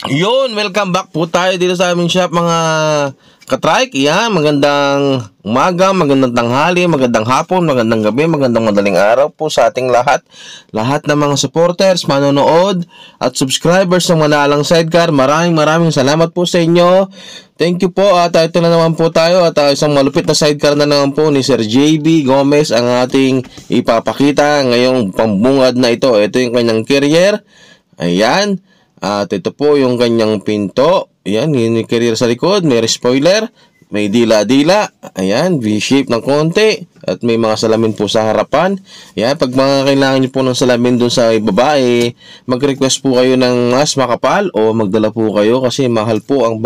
Yun, welcome back po tayo dito sa aming shop mga katrike. Yan, magandang umaga, magandang tanghali, magandang hapon, magandang gabi, magandang madaling araw po sa ating lahat. Lahat ng mga supporters, manonood at subscribers ng Manalang Sidecar. Maraming salamat po sa inyo. Thank you po. At ito na naman po tayo at isang malupit na sidecar na naman po ni Sir JB Gomez ang ating ipapakita ngayong pambungad na ito. Ito yung kanyang carrier. Ayan. At ito po yung kanyang pinto. Ayan, yung carrier sa likod. May spoiler. May dila-dila. Ayan, V-shape ng konti. At may mga salamin po sa harapan. Ayan, pag mga kailangan nyo po ng salamin dun sa babae, mag-request po kayo ng mas makapal o magdala po kayo kasi mahal po ang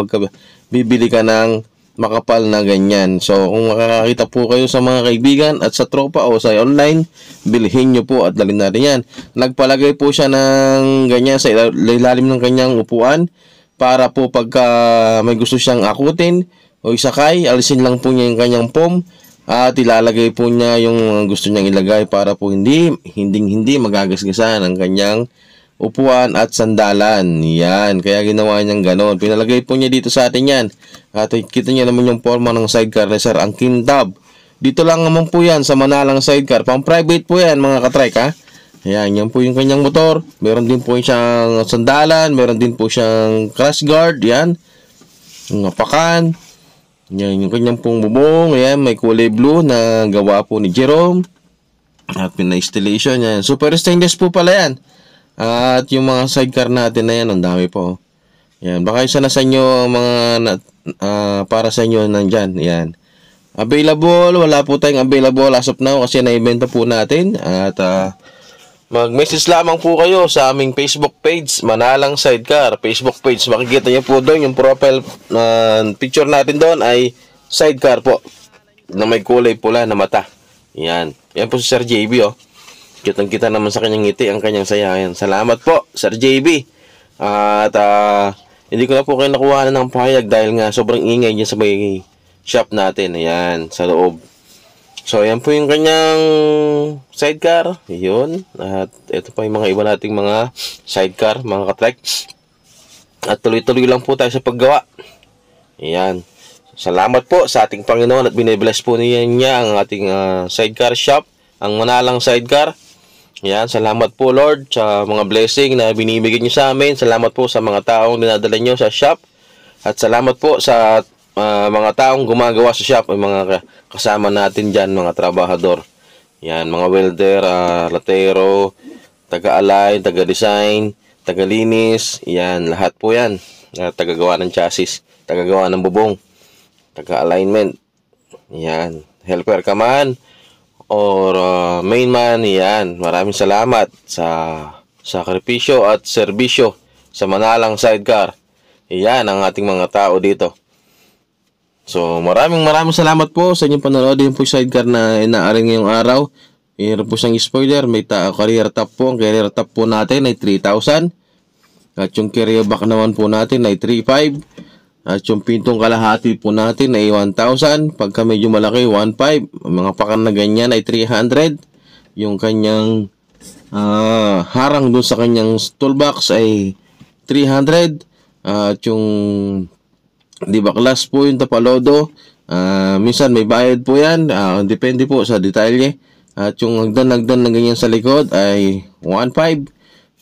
bibili ka ng makapal na ganyan. So, kung makakakita po kayo sa mga kaibigan at sa tropa o sa online, bilhin nyo po at dalhin natin yan. Nagpalagay po siya ng ganyan sa ilalim ng kanyang upuan para po pagka may gusto siyang akutin o isakay, alisin lang po niya yung kanyang foam at ilalagay po niya yung gusto niyang ilagay para po hindi magagasgasan ang kanyang upuan at sandalan. Yan, kaya ginawa niyang ganon. Pinalagay po niya dito sa atin yan. At kita niyo naman yung forma ng sidecar na Sir, ang kintab. Dito lang naman po yan sa Manalang Sidecar. Pang private po yan mga katrike ha. Ayan, yan po yung kanyang motor. Meron din po siyang sandalan. Meron din po siyang crash guard. Yan. Yung apakan. Yan yung kanyang pong bubong. Ayan, may kulay blue na gawa po ni Jerome. At pina-installation yan. Super stainless po pala yan. At yung mga sidecar natin na yan, ang dami po. Yan, baka isa na sa inyo mga para sa inyo nandyan. Yan. Available, wala po tayong available as of now kasi na-ibenta po natin. At mag-message lamang po kayo sa aming Facebook page, Manalang Sidecar. Facebook page, makikita niyo po doon yung profile picture natin doon ay sidecar po na may kulay pula na mata. Yan. Yan po si Sir JB oh. Kitang-kita naman sa kanyang ngiti ang kanyang saya. Ayan. Salamat po, Sir JB. At hindi ko na po kayo nakuha ng pahayag dahil nga sobrang ingay niya sa may shop natin. Ayan, sa loob. So, ayan po yung kanyang sidecar. Yun. At ito pa yung mga iba nating mga sidecar, mga katrek. At tuloy-tuloy lang po tayo sa paggawa. Ayan. Salamat po sa ating Panginoon at binibless po niya ang ating sidecar shop, ang Manalang Sidecar. Yan, salamat po Lord sa mga blessing na binibigay niyo sa amin. Salamat po sa mga taong dinadala niyo sa shop. At salamat po sa mga taong gumagawa sa shop. Ay mga kasama natin dyan, mga trabahador. Yan, mga welder, latero, taga-align, taga-design, taga-linis. Yan, lahat po yan. Taga-gawa ng chassis, taga-gawa ng bubong, taga-alignment. Yan, helper ka man or main man, yan. Maraming salamat sa sakripisyo at serbisyo sa Manalang Sidecar. Yan ang ating mga tao dito. So, maraming salamat po sa inyong panonood. Yung po sidecar na inaaring ngayong araw. Mayroon po siyang spoiler. May carrier top po. Ang carrier top po natin ay 3,000. At yung carrier back naman po natin ay 3,500. At yung pintong kalahati po natin ay 1,000. Pagka medyo malaki, 1,500. Mga pakan na ganyan ay 300. Yung kanyang harang dun sa kanyang toolbox ay 300. At yung baklas po yung tapalodo. Minsan may bayad po yan. Depende po sa detalye. At yung hagdan na ganyan sa likod ay 1,500.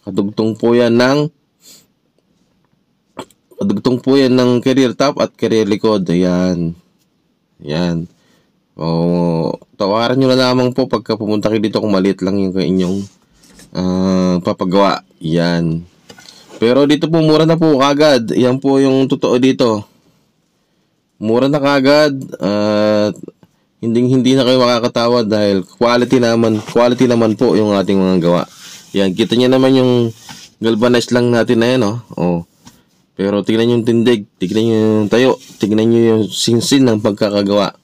Kadugtong po yan ng carrier top at carrier likod. Ayan. Yan. Tawaran nyo na lamang po pagka pumunta kayo dito kung maliit lang yung inyong papagawa. Yan. Pero dito po mura na po kagad. Yan po yung totoo dito. Mura na kagad. At hindi na kayo makakatawa dahil quality naman po yung ating mga gawa. Yan. Kita nyo naman yung galvanized lang natin na yan. Oh. Pero tignan nyo yung tindig, tignan nyo yung tayo, tignan nyo yung sinsin ng pagkakagawa.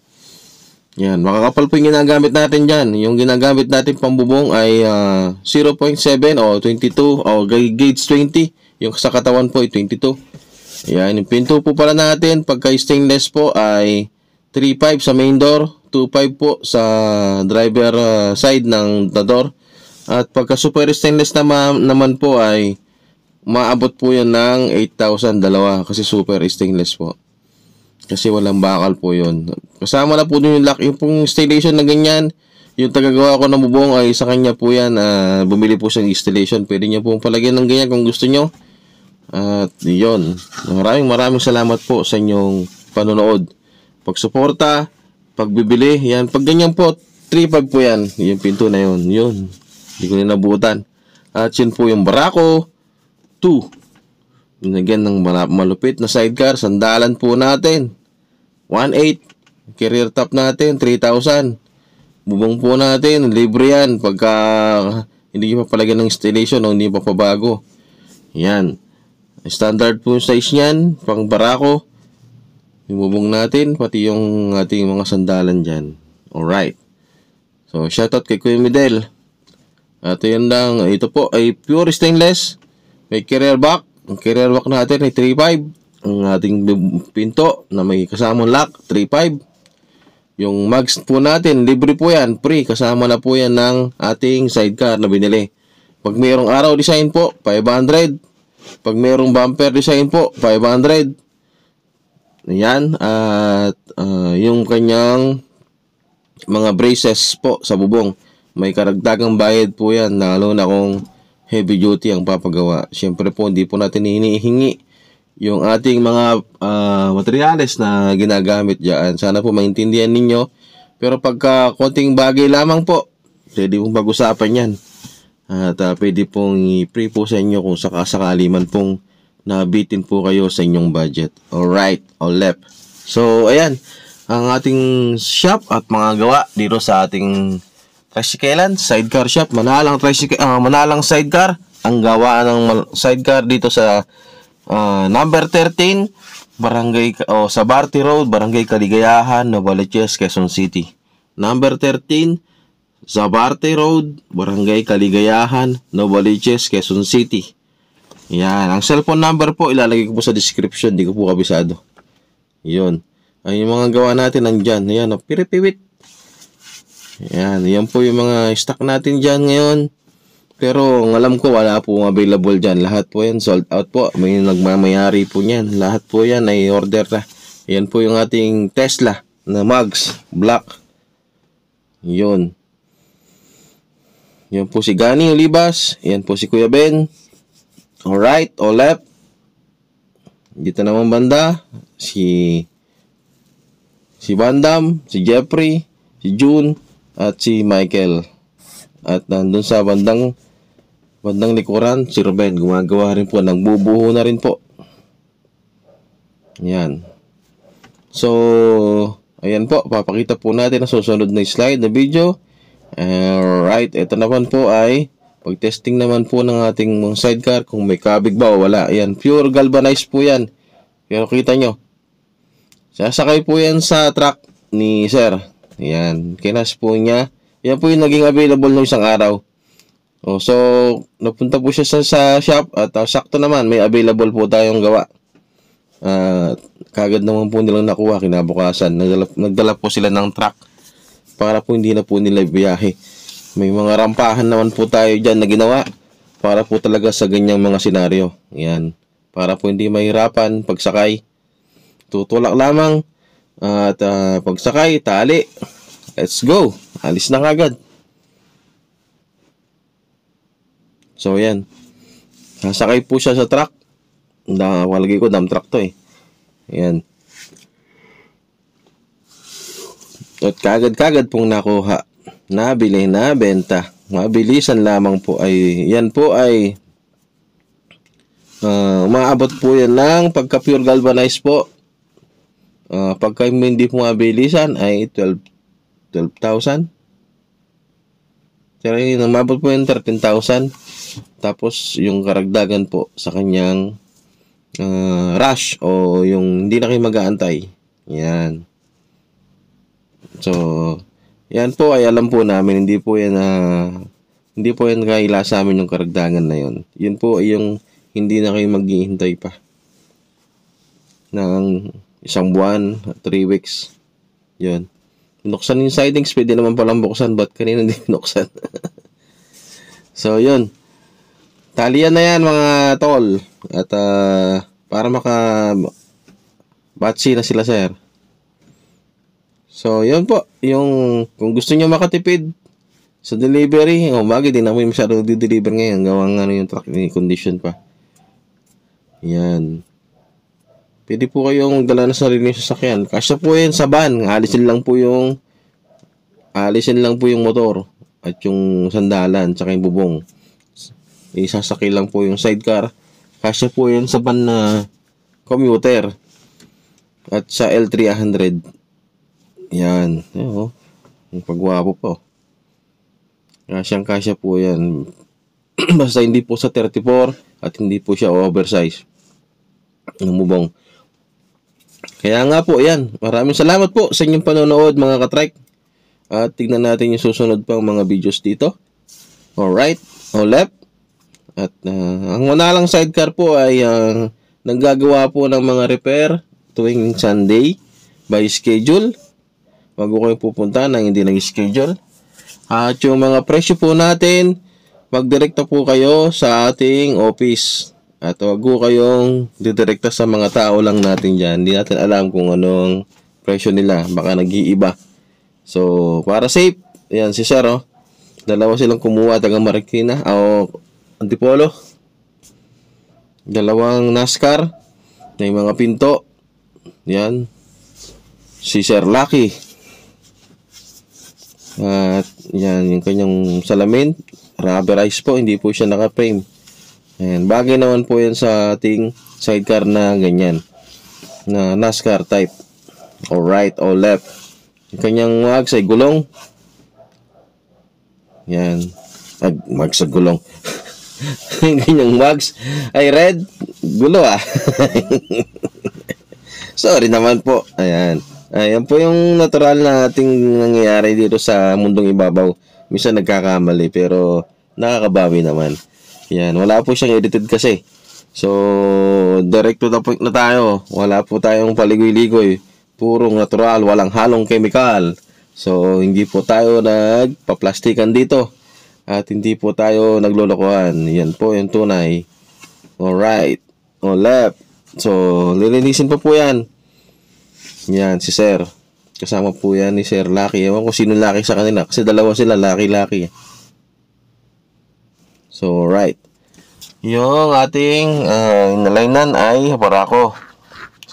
Yan, makakapal po yung ginagamit natin dyan. Yung ginagamit natin pambubong ay 0.7 o 22 o gauge 20. Yung sa katawan po ay 22. Yan, yung pinto po pala natin, pagka stainless po ay 3.5 sa main door, 2.5 po sa driver side ng door. At pagka super stainless naman po ay maabot po yan ng 8,000 dalawa kasi super stainless po. Kasi walang bakal po yun. Kasama na po dun yung lock. Yung pong installation na ganyan, yung tagagawa ko ng bubong ay sa kanya po yan. Bumili po siya ng installation. Pwede niya pong palagyan ng ganyan kung gusto nyo. At yun. Maraming salamat po sa inyong panonood. Pagsuporta, pagbibili, yan. Pag ganyan po, 3.5 po yan. Yung pinto na yun. Yun. Hindi ko na nabutan. At yun po yung Barako 2. Nagyan ng malupit na sidecar. Sandalan po natin. 1.8. Carrier top natin. 3,000. Bubong po natin. Libre yan. Pagka hindi pa palagyan ng installation o hindi pa pabago. Yan. Standard po yung size niyan. Pang Barako. Yung bubong natin. Pati yung ating mga sandalan dyan. Alright. So, shoutout kay Kuya Midel. At yun lang. Ito po ay pure stainless. May carrier back. Ang carrier back natin ay 3.5. Ang ating pinto na may kasamang lock, 3.5. Yung mags po natin, libre po yan. Free. Kasama na po yan ng ating sidecar na binili. Pag mayroong araw design po, 500. Pag mayroong bumper design po, 500. Yan. At yung kanyang mga braces po sa bubong. May karagdagang bayad po yan. Lalo na kung heavy duty ang papagawa. Siyempre po, hindi po natin hinihingi yung ating mga materyales na ginagamit dyan. Sana po maintindihan ninyo. Pero pagka konting bagay lamang po, pwede pong pag-usapan yan. At pwede pong i-free po sa inyo kung sakasakali man pong nabitin po kayo sa inyong budget. Alright, all left. So, ayan. Ang ating shop at mga gawa dito sa ating tricyclean, sidecar shop, Manalang sidecar. Ang gawa ng sidecar dito sa number 13, Sabarte Road, Barangay Kaligayahan, Novaliches, Quezon City. Number 13, Sabarte Road, Barangay Kaligayahan, Novaliches, Quezon City. Yan. Ang cellphone number po, ilalagay ko po sa description. Di ko po kabisado. Yun. Ay, yung mga gawa natin nandyan. Ayan, piripiwit. Yan, yan po yung mga stock natin dyan ngayon. Pero ang alam ko wala po available dyan. Lahat po yan sold out po. May nagmamayari po yan. Lahat po yan ay order na. Yan po yung ating Tesla na mugs, black. Yun. Yan po si Gani Olivas. Yan po si Kuya Ben. Alright, all left. Dito naman banda si Bandam, si Jeffrey, si June, at si Michael. At nandun sa bandang likuran, si Ruben. Gumagawa rin po. Nagbubuho na rin po. Yan. So, ayan po. Papakita po natin ang susunod na slide na video. Alright. Ito naman po ay pag-testing naman po ng ating sidecar kung may kabig ba o wala. Ayan. Pure galvanized po yan. Pero kita nyo. Sasakay po yan sa truck ni Sir. Ayan, kinas po niya. Yan po yung naging available ng isang araw. So, napunta po siya sa shop at sakto naman, may available po tayong gawa. Kagad naman po nilang nakuha kinabukasan. Nagdala po sila ng truck para po hindi na po nila biyahe. May mga rampahan naman po tayo dyan na ginawa para po talaga sa ganyang mga senaryo. Yan. Para po hindi mahirapan pagsakay. Tutulak lamang. At pagsakay, tali. Let's go. Alis na kagad. So, yan. Sasakay po siya sa truck. Walagay ko, dump truck to eh. Yan. At kagad-kagad pong nakuha. Nabili, nabenta. Mabilisan lamang po ay, yan po ay umaabot po yan ng pagka pure galvanized po. Pagka hindi po mabilisan ay 12,000. Pero yung umabot po yung 13,000. Tapos yung karagdagan po sa kanyang rush o yung hindi na kayo mag-aantay. Yan. So, yan po ay alam po namin. Hindi po yan kaila sa amin yung karagdagan na yun. Yun po ay yung hindi na kayo maghihintay pa ng isang buwan, 3 weeks. Yun. Binuksan yung sidings, pwede naman palang buksan. Ba't kanina hindi binuksan? So, yun. Talian na yan mga tol. At para batsi na sila sir. So yun po. Yung kung gusto nyo makatipid sa delivery, bagay din naman masyado di-deliver ngayon. Gawang yung truck ni condition pa. Yan. Pwede po kayong magdala na sarili yung sasakyan. Kasya po yan sa van. Alisin lang po yung motor at yung sandalan tsaka yung bubong. Isasakay lang po yung sidecar. Kasya po yan sa van na commuter at sa L300. Yan. Yung pagwapo po. Kasya po yan. Basta hindi po sa 34 at hindi po siya oversize ng bubong. Kaya nga po yan. Maraming salamat po sa inyong panonood mga katrike. At tignan natin yung susunod pang mga videos dito. Alright. O left. At ang manalang sidecar po ay naggagawa po ng mga repair tuwing Sunday by schedule. Wag ko kayong pupunta nang hindi nag-schedule. At yung mga presyo po natin, magdirekta po kayo sa ating office. At wag ko kayong didirekta sa mga tao lang natin dyan. Hindi natin alam kung anong presyo nila. Baka nag-iiba. So, para safe, yan si Sir, dalawa silang kumuha, taga Marikina, o Antipolo. Dalawang NASCAR, may mga pinto. Yan. Si Sir Lucky. At yan, yung kanyang salamin, rubberized po, hindi po siya naka-frame. Ayan, bagay naman po yan sa ating sidecar na ganyan. Na NASCAR type. Or right or left. Yung kanyang mags ay gulong. Yan. Mags sa gulong. Yung kanyang mags ay red. Gulo Sorry naman po. Ayan. Ayan po yung natural na ating nangyayari dito sa mundong ibabaw. Minsan nagkakamali pero nakakabawi naman. Yan. Wala po siyang edited kasi. So, direct to the point na tayo. Wala po tayong paligoy-ligoy. Purong natural, walang halong chemical. So, hindi po tayo nagpa-plastikan dito. At hindi po tayo naglolokohan. Yan po yung tunay. Alright. O left. So, lilinisin pa po yan. Yan, si Sir. Kasama po yan ni Sir Lucky. Ewan ko sino Lucky sa kanila. Kasi dalawa sila, Lucky. So, right. Yung ating inalainan ay Barako.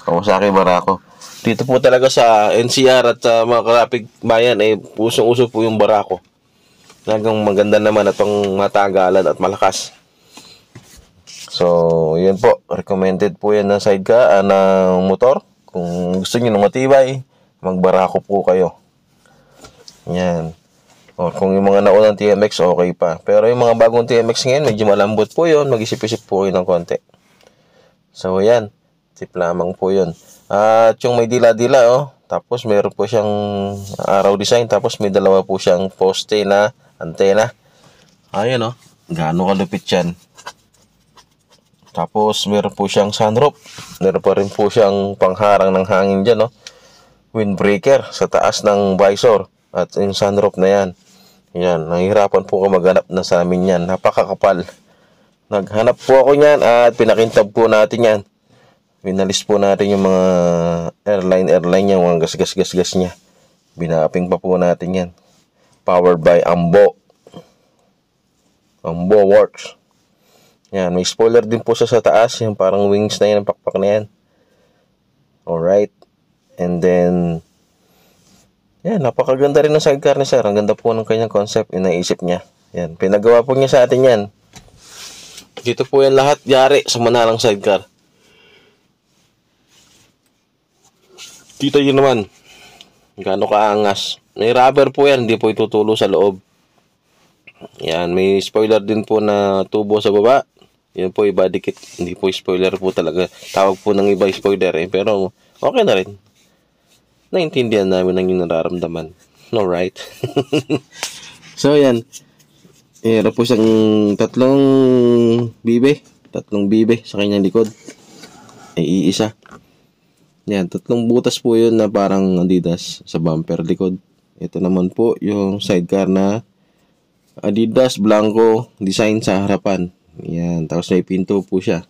Kawasaki Barako. Dito po talaga sa NCR at mga kalapig bayan ay pusong-uso po yung Barako. Talagang maganda naman at pang matagalan at malakas. So, yun po. Recommended po yan ng sidecar, ng motor. Kung gusto nyo ng matibay, mag-Barako po kayo. Yan. O, kung yung mga naunang TMX, okay pa. Pero yung mga bagong TMX ngayon, medyo malambot po yun. Mag-isip-isip po kayo ng konti. So, yan. Tip lamang po yun. At yung may dila-dila, tapos meron po siyang araw design, tapos may dalawa po siyang poste na antena. Ayan, gaano kalupit yan. Tapos meron po siyang sunroof. Meron pa rin po siyang pangharang ng hangin dyan, windbreaker sa taas ng visor. At yung sunroof na yan. Yan, nahihirapan po ko maghanap na sa amin yan. Napakakapal. Naghanap po ako yan at pinakintab po natin yan. Winalis po natin yung mga airline yung mga gas niya. Binaping pa po natin yan. Powered by Ambo. Ambo Works. Yan, may spoiler din po sa taas. Yung parang wings na yan, ang pakpak na yan. Alright. And then, yan, napakaganda rin ng sidecar ni Sir. Ang ganda po ng kanyang concept, inaisip niya. Yan, pinagawa po niya sa atin yan. Dito po yan lahat yari sa manalang sidecar. Dito yun naman. Gaano kaangas. May rubber po yan, hindi po itutulo sa loob. Yan, may spoiler din po na tubo sa baba. Yan po iba dikit. Hindi po spoiler po talaga. Tawag po ng iba spoiler pero okay na rin. Naintindihan namin ang yung nararamdaman. Alright. So yan. Meron po siyang tatlong bibe sa kanyang likod. Ay iisa. Yan, tatlong butas po yun na parang Adidas sa bumper likod. Ito naman po yung sidecar na Adidas Blanco design sa harapan. Yan, tapos may pinto po siya.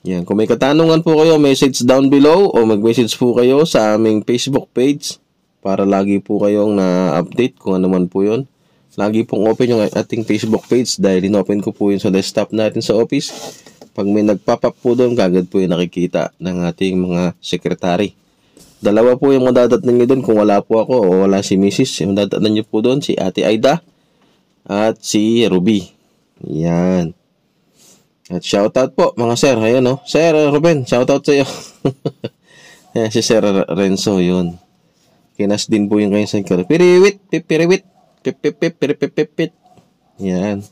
Yan, kung may katanungan po kayo, message down below o mag-message po kayo sa aming Facebook page para lagi po kayong na-update kung ano man po yun. Lagi pong open yung ating Facebook page dahil in-open ko po yun sa desktop natin sa office. Pag may nagpop-up po doon, kagad po yung nakikita ng ating mga sekretary. Dalawa po yung madadatnan nyo doon kung wala po ako o wala si Mrs. Yung madadatnan nyo po doon, si Ate Aida at si Ruby. Yan. At shoutout po mga sir. Ayan o. Sir Ruben, shoutout sa iyo. Ayan si Sir Renzo, yun. Kinas din po yung kanyang sidecar. Piriwit, pipiriwit, pipipip, piripipipit. Yan.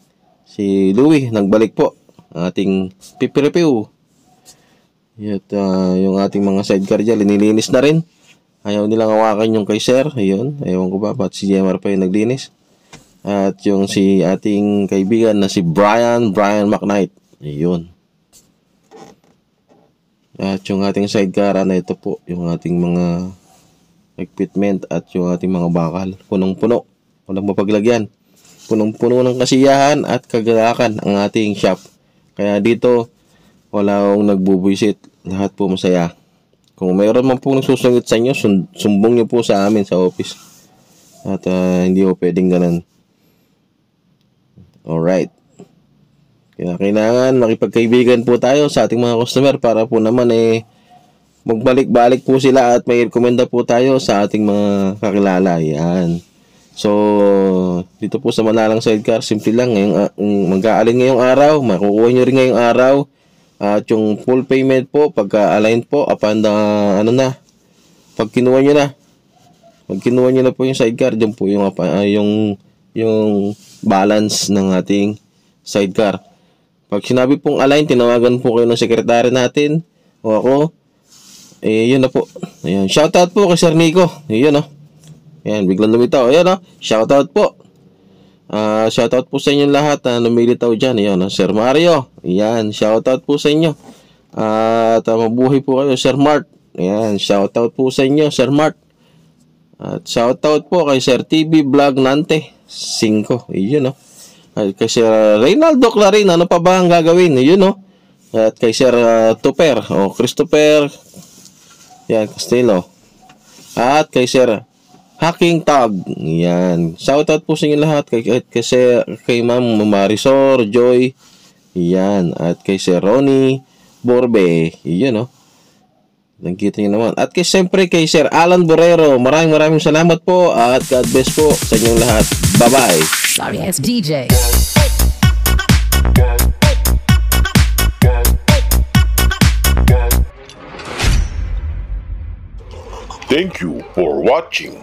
Si Louie, nagbalik po. Ating pipiripiw. At yung ating mga sidecar dyan, linilinis na rin. Ayaw nilang hawakan yung kay Sir. Ayun. Ewan ko ba, ba't si Jemar pa yung naglinis. At yung si ating kaibigan na si Brian McKnight. Ayun. At yung ating sidecar na ito po, yung ating mga equipment at yung ating mga bakal. Punong-puno. Walang mapaglagyan. Punong-puno ng kasiyahan at kagalakan ang ating shop. Kaya dito, wala akong nagbubuisit. Lahat po masaya. Kung mayroon man po nagsusungit sa inyo, sumbong nyo po sa amin sa office. At hindi po pwedeng ganun. Alright. Kaya kailangan makipagkaibigan po tayo sa ating mga customer para po naman magbalik-balik po sila at may rekomenda po tayo sa ating mga kakilala. Yan. So, dito po sa Manalang Sidecar, simple lang. Mag-aalin ngayong araw, makukuha nyo rin ngayong araw. At yung full payment po, pagka-align po, upon pag kinuha nyo na po yung sidecar, dyan po yung balance ng ating sidecar. Pag sinabi pong align, tinawagan po kayo ng sekretary natin o ako. Yun na po. Ayan. Shoutout po kay Sir Nico. Ayan o. Ayan, biglang lumitaw. Ayan o. Shoutout po. Shoutout po sa inyo lahat na lumilitaw dyan. Ayan o. Sir Mario. Ayan. Shoutout po sa inyo. At mabuhay po kayo, Sir Mart. Ayan. Shoutout po sa inyo, Sir Mart. At shoutout po kay Sir TV Vlog Nante 5. Ayan o. At kay Sir Reynaldo Clarin, ano pa ba ang gagawin? Yun, no? At kay Sir Tupper, o Christopher, yan, Castillo. At kay Sir Hacking Tag, yan. Shoutout po sa inyo lahat. Kay Ma'am Marisol, Joy, yan. At kay Sir Ronnie Borbe, yun, no? Nakikita nyo naman. At siyempre kay Sir Alan Borrero, maraming salamat po at God bless po sa inyong lahat. Bye-bye. Sorry, it's DJ. Thank you for watching.